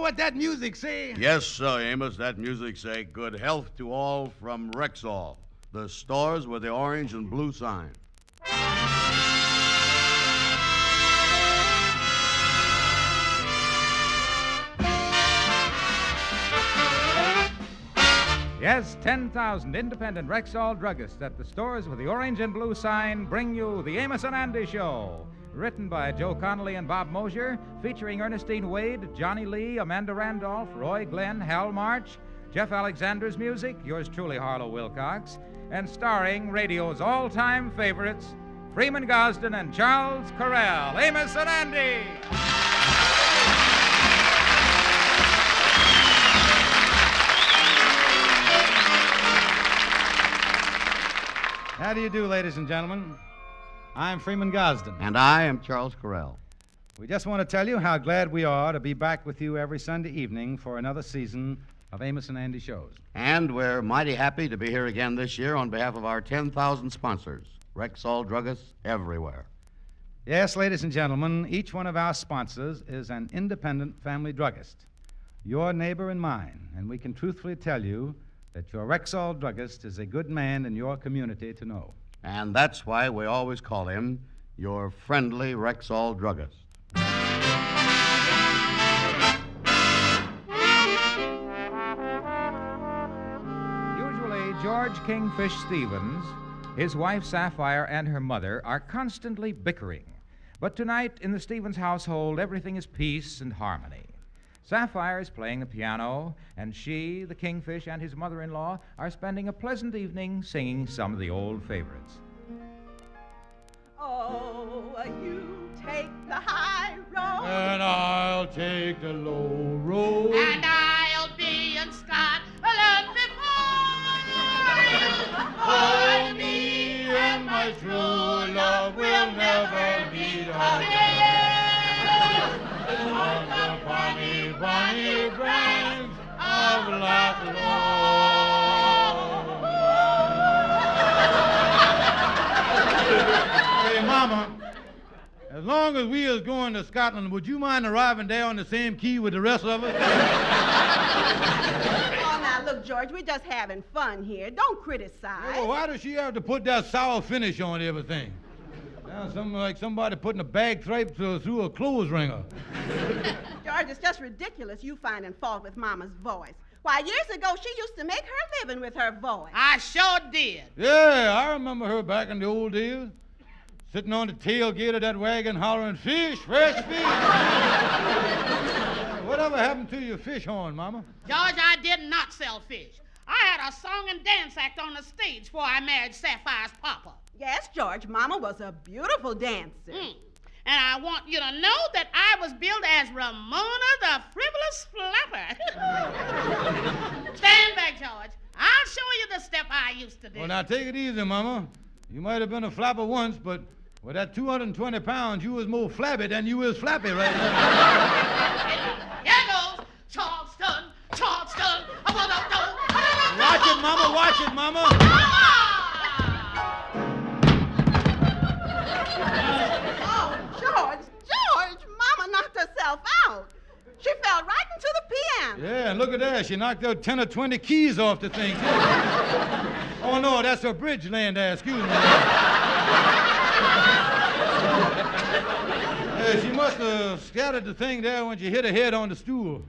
what that music say? Yes, sir, Amos. That music say good health to all from Rexall, the stores with the orange and blue sign. Yes, 10,000 independent Rexall druggists at the stores with the orange and blue sign bring you the Amos and Andy Show. Written by Joe Connolly and Bob Mosier, featuring Ernestine Wade, Johnny Lee, Amanda Randolph, Roy Glenn, Hal March, Jeff Alexander's music, yours truly, Harlow Wilcox, and starring radio's all-time favorites, Freeman Gosden and Charles Correll. Amos and Andy! How do you do, ladies and gentlemen? I'm Freeman Gosden. And I am Charles Correll. We just want to tell you how glad we are to be back with you every Sunday evening for another season of Amos and Andy shows. And we're mighty happy to be here again this year on behalf of our 10,000 sponsors, Rexall druggists everywhere. Yes, ladies and gentlemen, each one of our sponsors is an independent family druggist, your neighbor and mine, and we can truthfully tell you that your Rexall druggist is a good man in your community to know. And that's why we always call him your friendly Rexall druggist. Usually, George Kingfish Stevens, his wife Sapphire, and her mother are constantly bickering. But tonight, in the Stevens household, everything is peace and harmony. Sapphire is playing the piano, and she, the Kingfish, and his mother-in-law are spending a pleasant evening singing some of the old favorites. Oh, you take the high road, and I'll take the low road, and I'll be in Scotland before oh, me and my true love will never meet again. On the bonny, bonny branch of Loch Lomond. Hey, Mama, as long as we is going to Scotland, would you mind arriving there on the same key with the rest of us? Oh, now, look, George, we're just having fun here. Don't criticize. Yeah, well, why does she have to put that sour finish on everything? Sounds something like somebody putting a bagpipe through a clothes wringer. George, it's just ridiculous you finding fault with Mama's voice. Why, years ago, she used to make her living with her voice. I sure did. Yeah, I remember her back in the old days. Sitting on the tailgate of that wagon hollering, fish, fresh fish. Whatever happened to your fish horn, Mama? George, I did not sell fish. I had a song and dance act on the stage before I married Sapphire's papa. Yes, George, Mama was a beautiful dancer. And I want you to know that I was billed as Ramona the Frivolous Flapper. Stand back, George. I'll show you the step I used to do. Well, now, take it easy, Mama. You might have been a flapper once, but with that 220 pounds, you was more flabby than you is flappy right now. Here goes Charleston, Charleston. Watch it, Mama, watch it, Mama. George, Mama knocked herself out. She fell right into the piano. Yeah, and look at that. She knocked out 10 or 20 keys off the thing, too. Oh, no, that's her bridge laying there. Excuse me. Yeah, she must have scattered the thing there when she hit her head on the stool.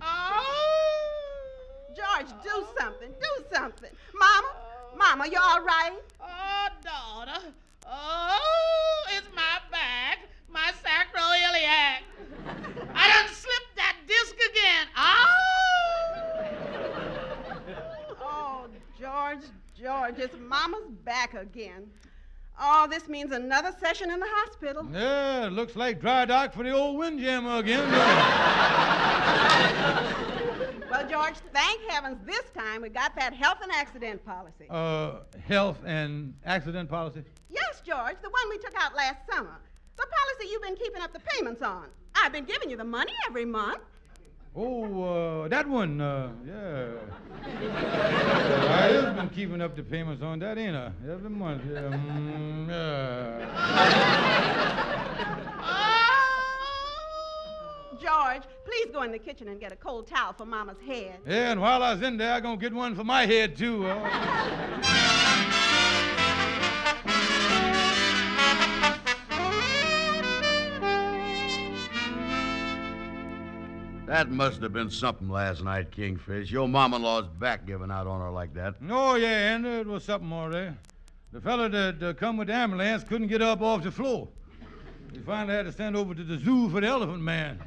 George, do something. Mama, you all right? Oh, daughter. Oh, it's my back. My sacroiliac. I done slipped that disc again. Oh, George, it's Mama's back again. Oh, this means another session in the hospital. Yeah, looks like dry dock for the old windjammer again. Well, George, thank heavens this time we got that health and accident policy. Health and accident policy? Yes, George, the one we took out last summer. The policy you've been keeping up the payments on. I've been giving you the money every month. Oh, that one, yeah. I have been keeping up the payments on that, ain't I? Every month, yeah. George, please go in the kitchen and get a cold towel for Mama's head. Yeah, and while I was in there, I'm going to get one for my head, too. That must have been something last night, Kingfish. Your mom-in-law's back giving out on her like that. Oh, yeah, and it was something all right. The fella that come with the ambulance couldn't get up off the floor. He finally had to stand over to the zoo for the elephant man.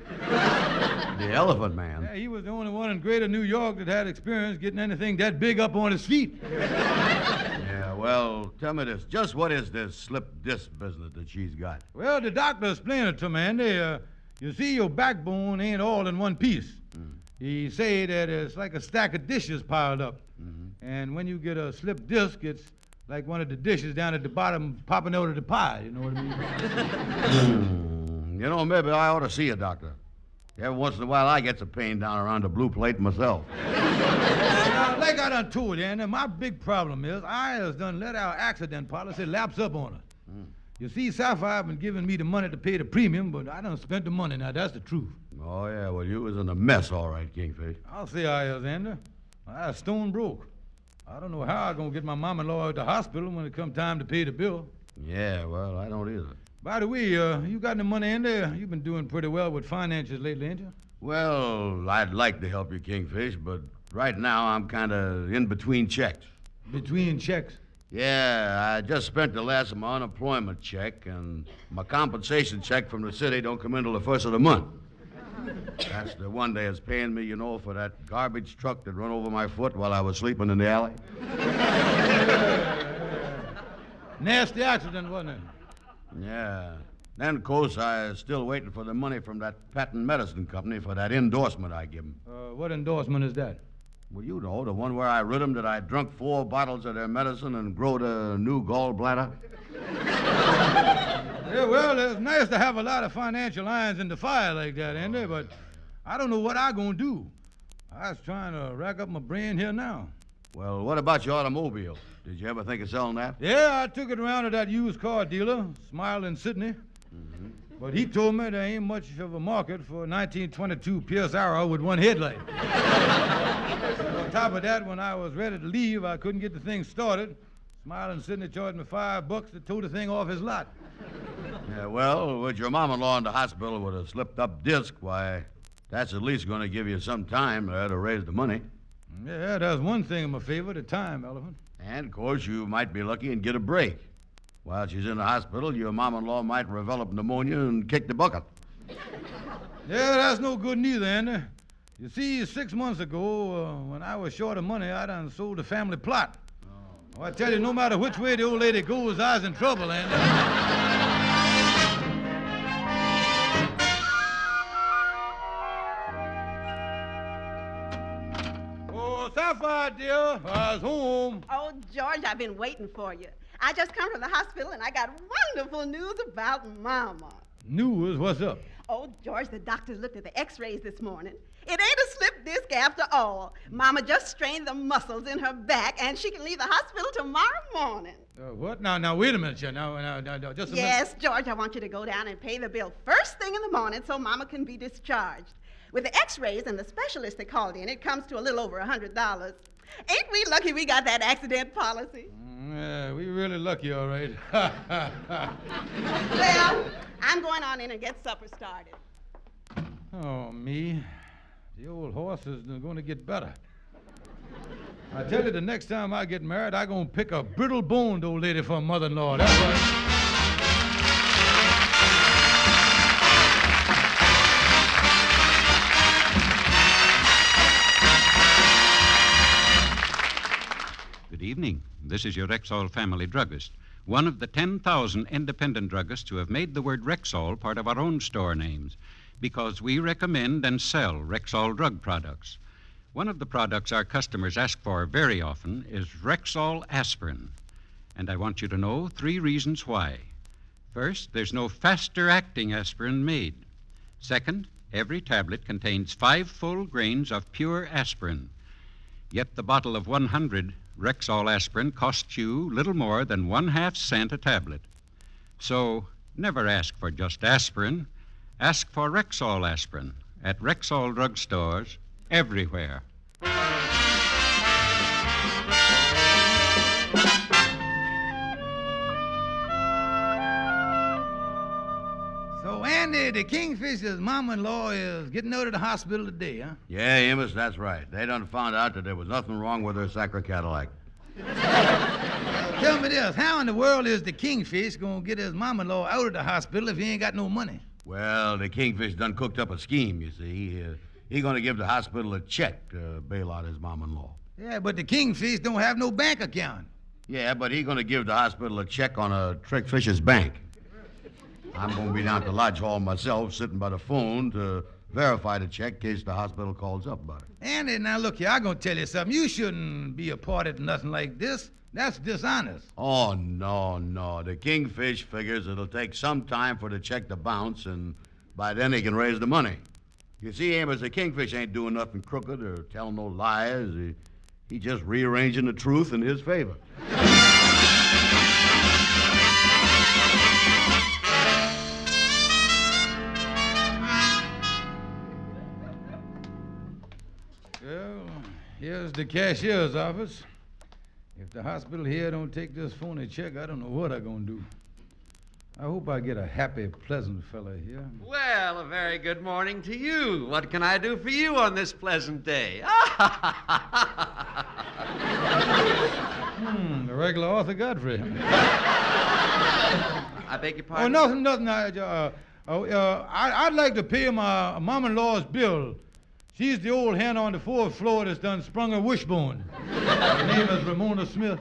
The elephant man? Yeah, he was the only one in greater New York that had experience getting anything that big up on his feet. Yeah, well, tell me this. Just what is this slip disc business that she's got? Well, the doctor explained it to me, Andy. You see, your backbone ain't all in one piece. He say that it's like a stack of dishes piled up. And when you get a slip disc, it's like one of the dishes down at the bottom popping out of the pie. You know what I mean? You know, maybe I ought to see a doctor. Every once in a while, I get some pain down around the blue plate myself. Now, like I done told you, Andy, my big problem is I has done let our accident policy lapse up on her. You see, Sapphire been giving me the money to pay the premium, but I done spent the money. Now, that's the truth. Oh, yeah, well, you was in a mess, all right, Kingfish. I'll say I is, Andy. I was stone broke. I don't know how I'm going to get my mom-in-law out the hospital when it come time to pay the bill. Yeah, well, I don't either. By the way, you got any money in there? You've been doing pretty well with finances lately, ain't you? Well, I'd like to help you, Kingfish, but right now I'm kind of in between checks. Between checks? Yeah, I just spent the last of my unemployment check, and my compensation check from the city don't come in till the first of the month. That's the one they is paying me, you know, for that garbage truck that run over my foot while I was sleeping in the alley. Nasty accident, wasn't it? Yeah. Then, of course, I was still waiting for the money from that patent medicine company for that endorsement I give 'em. What endorsement is that? Well, you know, the one where I writ 'em that I drunk 4 bottles of their medicine and growed a new gallbladder. Yeah, well, it's nice to have a lot of financial irons in the fire like that, Andy, but I don't know what I'm going to do. I was trying to rack up my brain here now. Well, what about your automobile? Did you ever think of selling that? Yeah, I took it around to that used car dealer, Smile in Sydney. But he told me there ain't much of a market for a 1922 Pierce Arrow with one headlight. On top of that, when I was ready to leave, I couldn't get the thing started. Smile in Sydney charged me $5 to tow the thing off his lot. Yeah, well, with your mom-in-law in the hospital with a slipped-up disc, why, that's at least going to give you some time to raise the money. Yeah, there's one thing in my favor, the time, Elephant. And, of course, you might be lucky and get a break. While she's in the hospital, your mom-in-law might develop pneumonia and kick the bucket. Yeah, that's no good neither, Andy. You see, 6 months ago, when I was short of money, I done sold the family plot. Oh, I tell you, no matter which way the old lady goes, I was in trouble, Andy. Oh, Sapphire, dear, I was home. Oh, George, I've been waiting for you. I just come from the hospital and I got wonderful news about Mama. News? What's up? Oh, George, the doctors looked at the x-rays this morning. It ain't a slip disc after all. Mama just strained the muscles in her back and she can leave the hospital tomorrow morning. What? Now, wait a minute, now, just a minute. Yes, George, I want you to go down and pay the bill first thing in the morning so Mama can be discharged. With the x-rays and the specialist that called in, it comes to a little over $100. Ain't we lucky we got that accident policy? Yeah, we really lucky, all right. Well, I'm going on in and get supper started. Oh, me. The old horse is going to get better. I tell you, the next time I get married, I'm going to pick a brittle-boned old lady for a mother-in-law. That's right. Good evening. This is your Rexall family druggist, one of the 10,000 independent druggists who have made the word Rexall part of our own store names because we recommend and sell Rexall drug products. One of the products our customers ask for very often is Rexall aspirin, and I want you to know 3 reasons why. First, there's no faster-acting aspirin made. Second, every tablet contains 5 full grains of pure aspirin. Yet the bottle of 100 Rexall aspirin costs you little more than 1/2 cent a tablet. So never ask for just aspirin. Ask for Rexall aspirin. at Rexall drugstores everywhere. So, Andy, the Kingfisher's mama-in-law is getting out of the hospital today, huh? Yeah, Amos, that's right. They done found out that there was nothing wrong with her Sacra Cadillac. Tell me this, how in the world is the Kingfish gonna get his mama-in-law out of the hospital if he ain't got no money? Well, the Kingfish done cooked up a scheme, you see. He gonna give the hospital a check to bail out his mom-in-law. Yeah, but the Kingfish don't have no bank account. Yeah, but he gonna give the hospital a check on a Trickfish's bank. I'm gonna be down at the lodge hall myself, sitting by the phone to verify the check in case the hospital calls up about it. Andy, now look here, I'm gonna tell you something. You shouldn't be a part of nothing like this. That's dishonest. Oh, no. The Kingfish figures it'll take some time for the check to bounce, and by then he can raise the money. You see, Amos, the Kingfish ain't doing nothing crooked or telling no lies. He just rearranging the truth in his favor. Well, here's the cashier's office. If the hospital here don't take this phony check, I don't know what I'm gonna do. I hope I get a happy, pleasant fella here. Well, a very good morning to you. What can I do for you on this pleasant day? The regular Arthur Godfrey. I beg your Oh, pardon? nothing. I'd like to pay my mom-in-law's bill. She's the old hen on the fourth floor that's done sprung a wishbone. Her name is Ramona Smith.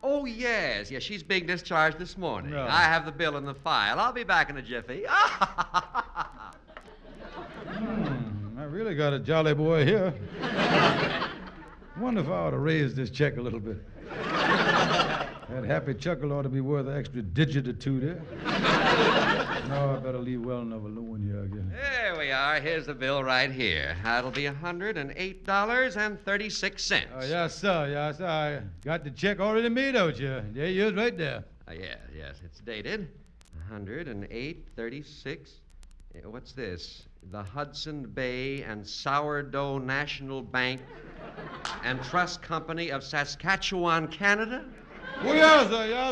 Oh, yes. Yes, she's being discharged this morning. Yeah. I have the bill in the file. I'll be back in a jiffy. I really got a jolly boy here. Wonder if I ought to raise this check a little bit. That happy chuckle ought to be worth an extra digit or two there. No, I better leave well enough alone here, I guess. There we are. Here's the bill right here. That'll be $108.36. Oh, yes, sir. I got the check already made out here. There he is right there. Yes. It's dated 108.36. What's this? The Hudson Bay and Sourdough National Bank and Trust Company of Saskatchewan, Canada? Oh, yes,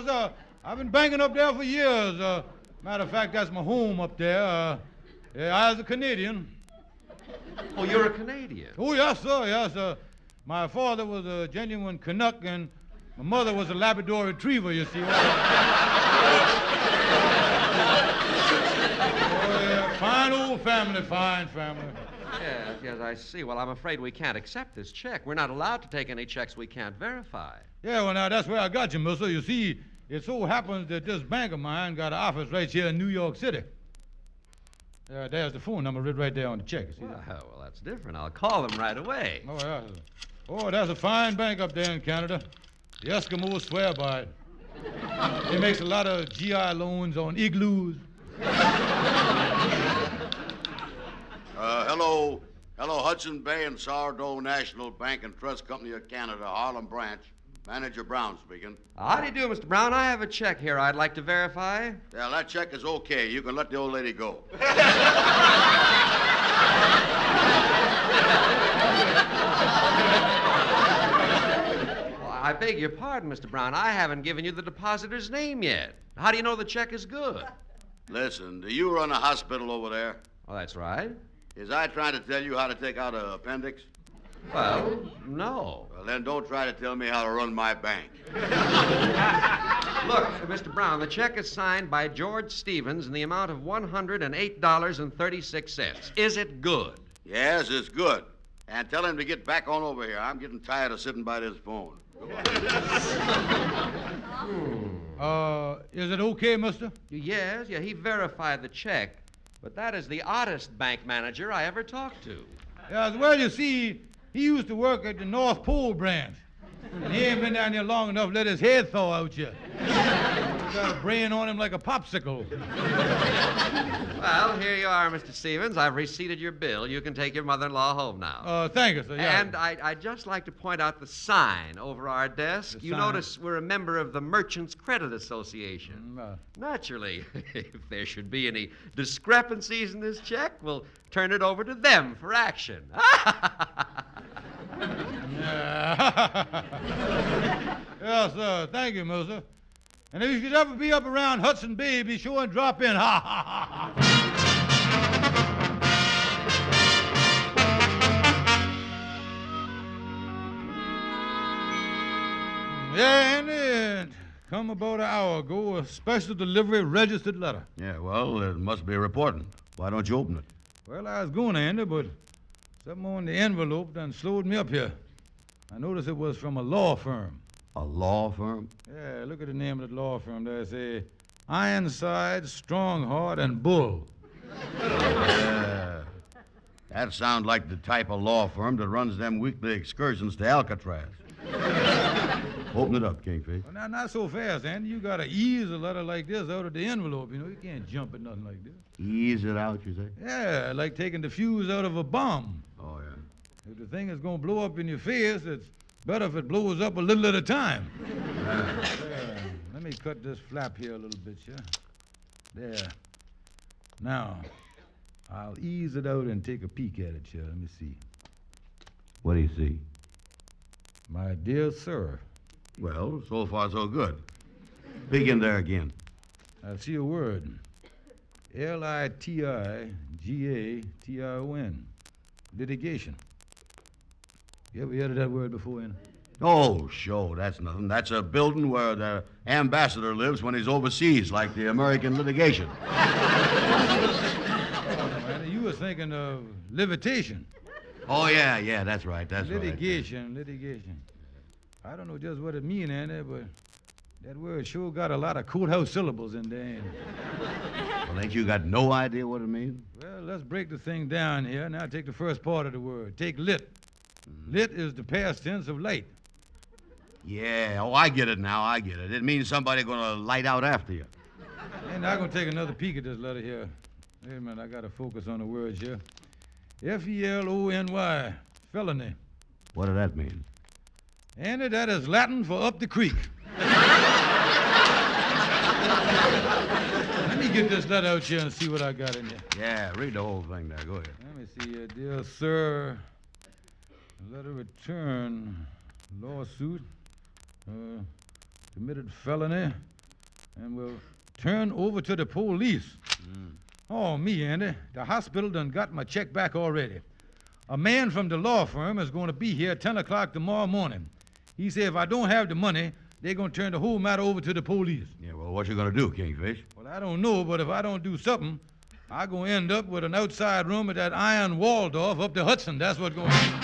sir. I've been banking up there for years. Matter of fact, that's my home up there. I was a Canadian. Oh, you're a Canadian? Oh, yes, sir. My father was a genuine Canuck, and my mother was a Labrador Retriever, you see. Oh, yeah, fine old family, fine family. Yes, I see. Well, I'm afraid we can't accept this check. We're not allowed to take any checks we can't verify. Yeah, well, now, that's where I got you, mister. You see, it so happens that this bank of mine got an office right here in New York City. There's the phone number written right there on the check. See that? Well, that's different. I'll call them right away. Oh, yeah. Oh, that's a fine bank up there in Canada. The Eskimos swear by it. It makes a lot of GI loans on igloos. Hello, Hudson Bay and Sourdough National Bank and Trust Company of Canada, Harlem Branch. Manager Brown speaking. How do you do, Mr. Brown? I have a check here I'd like to verify. Yeah, that check is okay. You can let the old lady go. I beg your pardon, Mr. Brown. I haven't given you the depositor's name yet. How do you know the check is good? Listen, do you run a hospital over there? Well, that's right. Is I trying to tell you how to take out an appendix? Well, no. Well, then don't try to tell me how to run my bank. Look, Mr. Brown, the check is signed by George Stevens in the amount of $108.36. Is it good? Yes, it's good. And tell him to get back on over here. I'm getting tired of sitting by this phone. Is it okay, mister? Yes, he verified the check. But that is the oddest bank manager I ever talked to. Yeah, well, you see, he used to work at the North Pole branch. And he ain't been down there long enough to let his head thaw out yet. got a brain on him like a popsicle. Well, here you are, Mr. Stevens. I've receipted your bill. You can take your mother-in-law home now. Thank you, sir. Yeah. And I'd just like to point out the sign over our desk. The You sign? notice we're a member of the Merchants Credit Association. Naturally, if there should be any discrepancies in this check, we'll turn it over to them for action. Yes, sir. Thank you, mister. And if you should ever be up around Hudson Bay, be sure and drop in. Ha, ha, ha, ha. Yeah, Andy, come about an hour ago, a special delivery registered letter. Yeah, well, it must be reporting. Why don't you open it? Well, I was going, Andy, but something on the envelope done slowed me up here. I noticed it was from a law firm. A law firm? Yeah, look at the name of the law firm there. Say, Ironside, Strongheart, and Bull. Yeah. That sounds like the type of law firm that runs them weekly excursions to Alcatraz. Open it up, Kingfish. Well, now, not so fast, Andy. You gotta ease a letter like this out of the envelope. You know, you can't jump at nothing like this. Ease it out, you say? Yeah, like taking the fuse out of a bomb. Oh, yeah. If the thing is gonna blow up in your face, it's better if it blows up a little at a time. Let me cut this flap here a little bit, yeah? There. Now, I'll ease it out and take a peek at it, yeah. Let me see. What do you see? My dear sir, Well, so far so good. Peek in there again. I see a word. Litigation. Litigation. You ever heard of that word before, Andy? Oh, sure, that's nothing. That's a building where the ambassador lives when he's overseas, like the American litigation. Oh, no, Andy, you were thinking of levitation. Oh, yeah, that's right, that's right. Litigation. I don't know just what it means, Andy, but that word sure got a lot of courthouse syllables in there, ain't it? Well, ain't you got no idea what it means? Well, let's break the thing down here. Now take the first part of the word. Take lit. Lit is the past tense of light. Yeah, I get it now, I get it. It means somebody gonna light out after you. And I'm going to take another peek at this letter here. Wait a minute, I got to focus on the words here. Felony. Felony. What does that mean? Andy, that is Latin for up the creek. Let me get this letter out here and see what I got in here. Yeah, read the whole thing there. Go ahead. Let me see here. Dear sir, letter return, lawsuit, committed felony, and will turn over to the police. Oh, me, Andy. The hospital done got my check back already. A man from the law firm is going to be here at 10 o'clock tomorrow morning. He said if I don't have the money, they're going to turn the whole matter over to the police. Yeah, well, what you gonna do, Kingfish? Well, I don't know, but if I don't do something, I'm going to end up with an outside room at that Iron Waldorf up the Hudson. That's what's going on.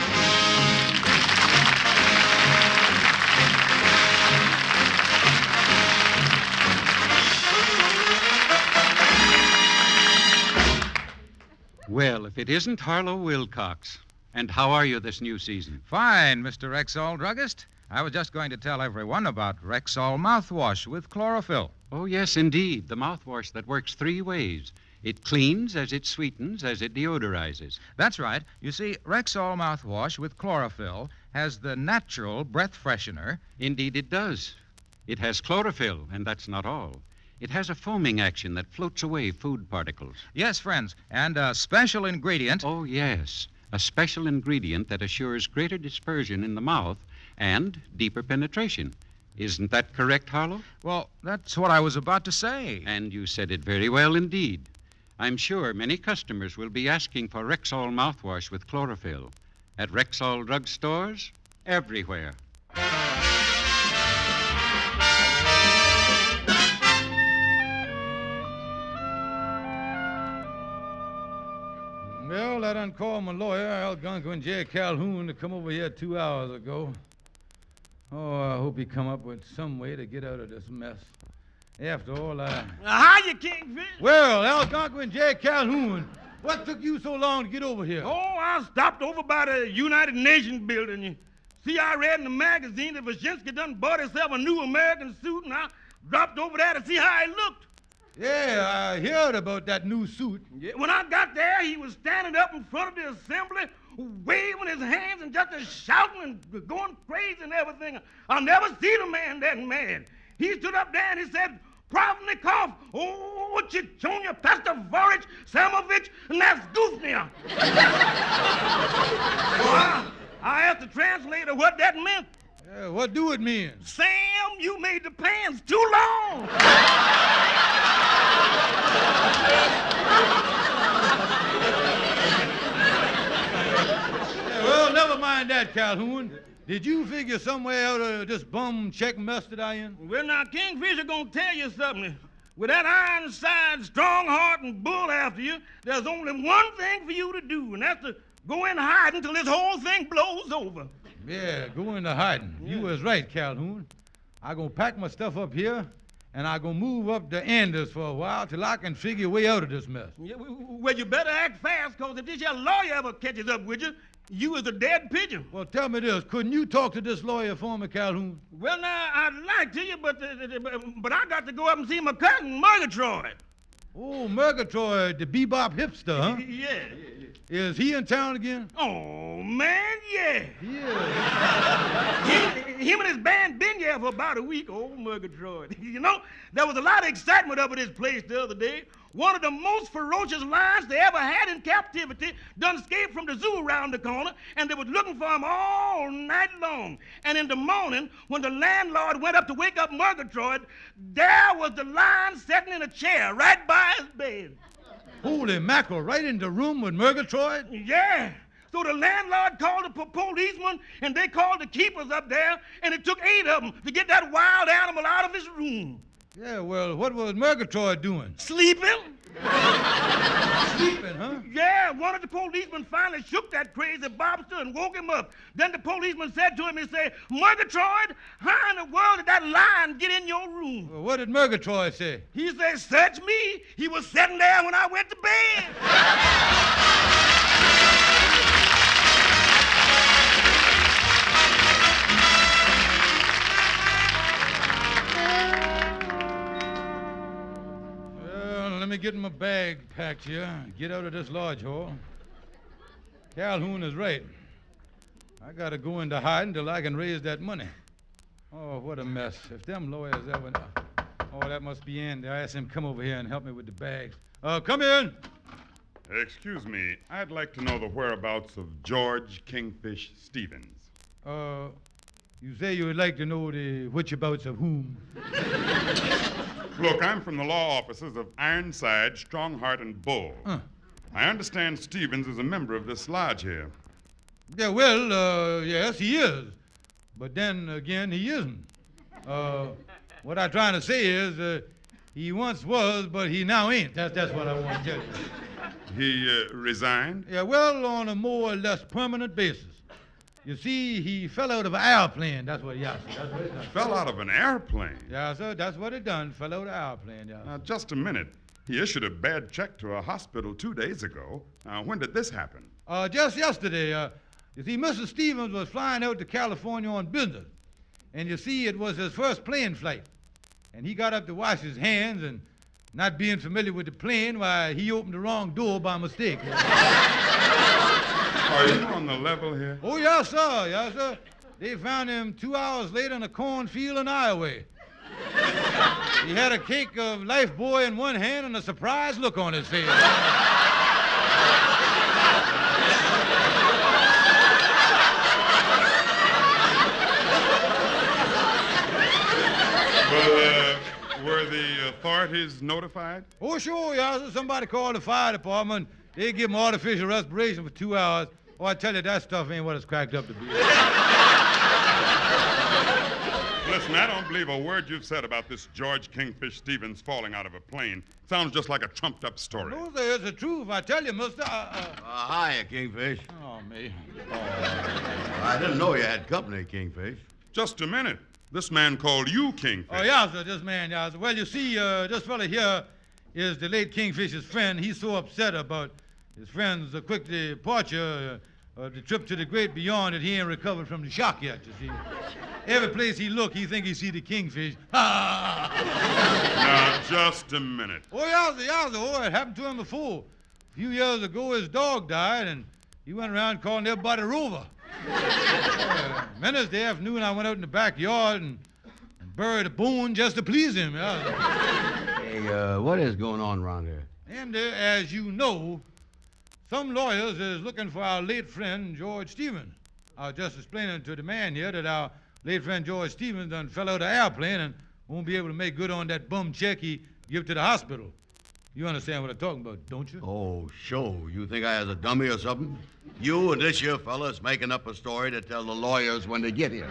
Well, if it isn't Harlow Wilcox. And how are you this new season? Fine, Mr. Rexall Druggist. I was just going to tell everyone about Rexall mouthwash with chlorophyll. Oh, yes, indeed. The mouthwash that works three ways. It cleans as it sweetens, as it deodorizes. That's right. You see, Rexall mouthwash with chlorophyll has the natural breath freshener. Indeed, it does. It has chlorophyll, and that's not all. It has a foaming action that floats away food particles. Yes, friends, and a special ingredient. Oh, yes. A special ingredient that assures greater dispersion in the mouth and deeper penetration. Isn't that correct, Harlow? Well, that's what I was about to say. And you said it very well indeed. I'm sure many customers will be asking for Rexall mouthwash with chlorophyll at Rexall drugstores everywhere. Well, I done called my lawyer, Algonquin J. Calhoun, to come over here 2 hours ago. Oh, I hope he come up with some way to get out of this mess. After all, Hiya, Kingfish. Well, Algonquin J. Calhoun, what took you so long to get over here? Oh, I stopped over by the United Nations building. You see, I read in the magazine that Vashensky done bought himself a new American suit, and I dropped over there to see how he looked. Yeah, I heard about that new suit. Yeah, when I got there, he was standing up in front of the assembly, waving his hands and just shouting and going crazy and everything. I never seen a man that mad. He stood up there and he said, Pravnikov, oh, Chichonia, Pastovorich, Samovich, and that's Gusnia. So I asked the translator what that meant. What do it mean? Sam, you made the pants too long. Well, never mind that, Calhoun. Did you figure somewhere out of this bum check mess that I in? Well, now, Kingfisher gonna tell you something. With that iron-side, strong heart and bull after you, there's only one thing for you to do, and that's to go in hiding until this whole thing blows over. Yeah, go into hiding. Yeah. You was right, Calhoun. I gonna pack my stuff up here, and I gonna move up to Anders for a while till I can figure a way out of this mess. Yeah, well, you better act fast, because if this here lawyer ever catches up with you, you is a dead pigeon. Well, tell me this. Couldn't you talk to this lawyer for me, Calhoun? Well, now, I'd like to you, but I got to go up and see my cousin, Murgatroyd. Oh, Murgatroyd, the bebop hipster, huh? Yeah. Is he in town again? Oh, man, yeah. Yeah. Him and his band been here for about a week, old Murgatroyd. You know, there was a lot of excitement up at this place the other day. One of the most ferocious lions they ever had in captivity done escaped from the zoo around the corner, and they was looking for him all night long. And in the morning, when the landlord went up to wake up Murgatroyd, there was the lion sitting in a chair right by his bed. Holy mackerel, right in the room with Murgatroyd? Yeah. So the landlord called the policeman, and they called the keepers up there, and it took 8 of them to get that wild animal out of his room. Yeah, well, what was Murgatroyd doing? Sleeping. Sleeping, huh? Yeah, one of the policemen finally shook that crazy bobster and woke him up. Then the policeman said to him, he said, Murgatroyd, how in the world did that lion get in your room? Well, what did Murgatroyd say? He said, search me. He was sitting there when I went to bed. Let me get my bag packed here. Get out of this lodge hall. Calhoun is right. I gotta go into hiding till I can raise that money. Oh, what a mess. If them lawyers ever... Oh, that must be Andy. I asked him to come over here and help me with the bags. Come in. Excuse me. I'd like to know the whereabouts of George Kingfish Stevens. You say you would like to know the whereabouts of whom? Look, I'm from the law offices of Ironside, Strongheart, and Bull. I understand Stevens is a member of this lodge here. Yeah, well, yes, he is. But then again, he isn't. What I'm trying to say is he once was, but he now ain't. That's what I want to tell you. He resigned? Yeah, well, on a more or less permanent basis. You see, he fell out of an airplane. That's what he done. Fell out of an airplane? Yeah, sir, that's what he done. Fell out of an airplane, yeah. Now, just a minute. He issued a bad check to a hospital 2 days ago. When did this happen? Just yesterday. You see, Mr. Stevens was flying out to California on business. And you see, it was his first plane flight. And he got up to wash his hands, and not being familiar with the plane, why, he opened the wrong door by mistake. Are you on the level here? Oh, yes, sir. Yes, sir. They found him 2 hours later in a cornfield in Iowa. He had a cake of Lifebuoy in one hand and a surprised look on his face. Well, were the authorities notified? Oh, sure, yes, sir. Somebody called the fire department. They give him artificial respiration for 2 hours. Oh, I tell you, that stuff ain't what it's cracked up to be. Listen, I don't believe a word you've said about this George Kingfish Stevens falling out of a plane. Sounds just like a trumped-up story. No, sir, it's the truth. I tell you, mister. Hiya, Kingfish. Oh, me. I didn't know you had company, Kingfish. Just a minute. This man called you Kingfish. Oh, yeah, sir, this man, yeah, sir. Well, you see, this fella here is the late Kingfish's friend. He's so upset about his friend's quick departure. the trip to the great beyond that he ain't recovered from the shock yet, you see. Every place he look, he think he see the kingfish. Now, just a minute. Oh, yowza. Oh, it happened to him before. A few years ago, his dog died, and he went around calling everybody Rover. Wednesday afternoon, I went out in the backyard and buried a bone just to please him. Hey, what is going on around here? And as you know, some lawyers is looking for our late friend, George Stevens. I was just explaining to the man here that our late friend George Stevens done fell out of the airplane and won't be able to make good on that bum check he give to the hospital. You understand what I'm talking about, don't you? Oh, sure. You think I was a dummy or something? You and this here fella is making up a story to tell the lawyers when they get here.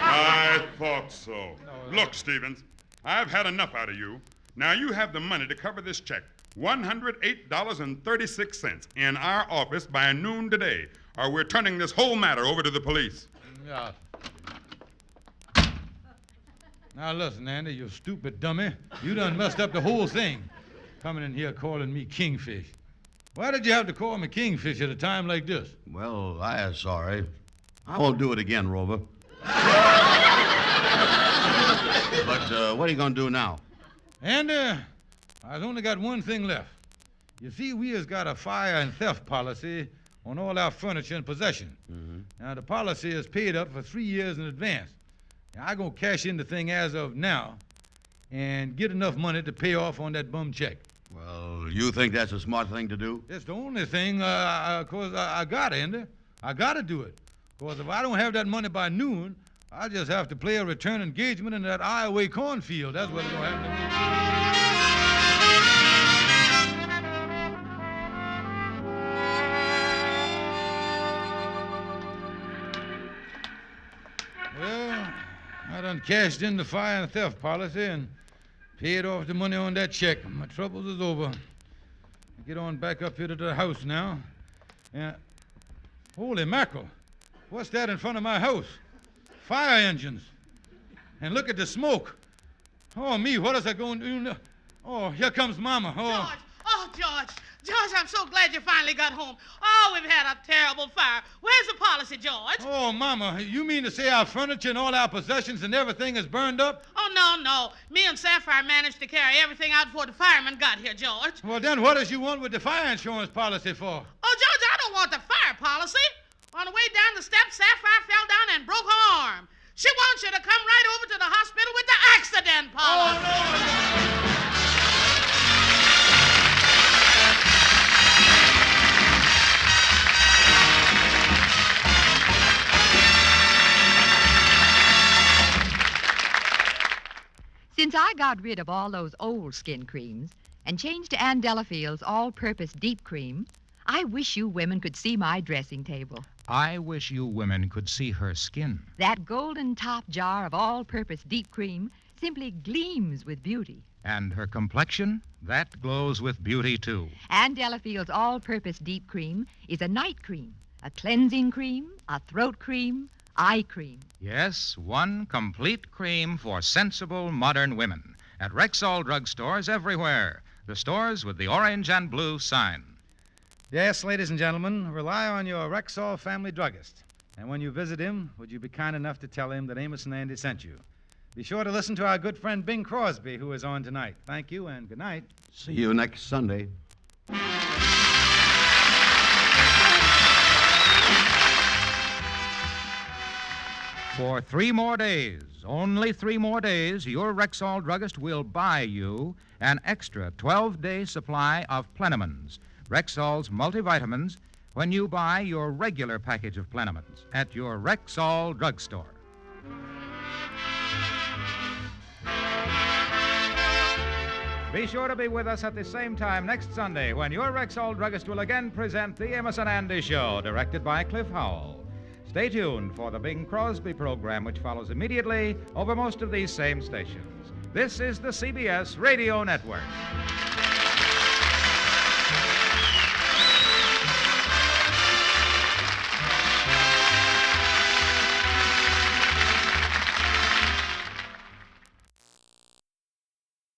I thought so. Look, Stevens, I've had enough out of you. Now you have the money to cover this check, $108.36, in our office by noon today, or we're turning this whole matter over to the police. Yeah. Now listen, Andy, you stupid dummy. You done messed up the whole thing. Coming in here calling me Kingfish. Why did you have to call me Kingfish at a time like this? Well, I am sorry. I won't do it again, Rover. But what are you going to do now? And I've only got one thing left. You see, we has got a fire and theft policy on all our furniture and possession. Mm-hmm. Now, the policy is paid up for 3 years in advance. Now, I'm going to cash in the thing as of now and get enough money to pay off on that bum check. Well, you think that's a smart thing to do? It's the only thing, because I got to, Andy. I got to do it. Because if I don't have that money by noon, I just have to play a return engagement in that Iowa cornfield. That's what's going to happen to me. Well, I done cashed in the fire and theft policy and paid off the money on that check. My troubles is over. I get on back up here to the house now. Yeah. Holy mackerel. What's that in front of my house? Fire engines. And look at the smoke. Oh, me, what is I going to do? Oh, here comes Mama. Oh. George, I'm so glad you finally got home. Oh, we've had a terrible fire. Where's the policy, George? Oh, Mama, you mean to say our furniture and all our possessions and everything is burned up? Oh, no. Me and Sapphire managed to carry everything out before the firemen got here, George. Well, then what does you want with the fire insurance policy for? Oh, George, I don't want the fire policy. On the way down the steps, Sapphire fell down and broke her arm. She wants you to come right over to the hospital with the accident policy. Oh, no. Since I got rid of all those old skin creams and changed to Ann Delafield's all-purpose deep cream, I wish you women could see my dressing table. I wish you women could see her skin. That golden top jar of all-purpose deep cream simply gleams with beauty. And her complexion, that glows with beauty, too. Ann Delafield's all-purpose deep cream is a night cream, a cleansing cream, a throat cream, eye cream. Yes, one complete cream for sensible modern women. At Rexall drugstores everywhere. The stores with the orange and blue sign. Yes, ladies and gentlemen, rely on your Rexall family druggist. And when you visit him, would you be kind enough to tell him that Amos and Andy sent you? Be sure to listen to our good friend Bing Crosby, who is on tonight. Thank you and good night. See you next Sunday. For 3 more days, only 3 more days, your Rexall druggist will buy you an extra 12-day supply of Plenamins, Rexall's multivitamins, when you buy your regular package of Plenamins at your Rexall drugstore. Be sure to be with us at the same time next Sunday when your Rexall druggist will again present the Amos and Andy Show, directed by Cliff Howell. Stay tuned for the Bing Crosby program, which follows immediately over most of these same stations. This is the CBS Radio Network.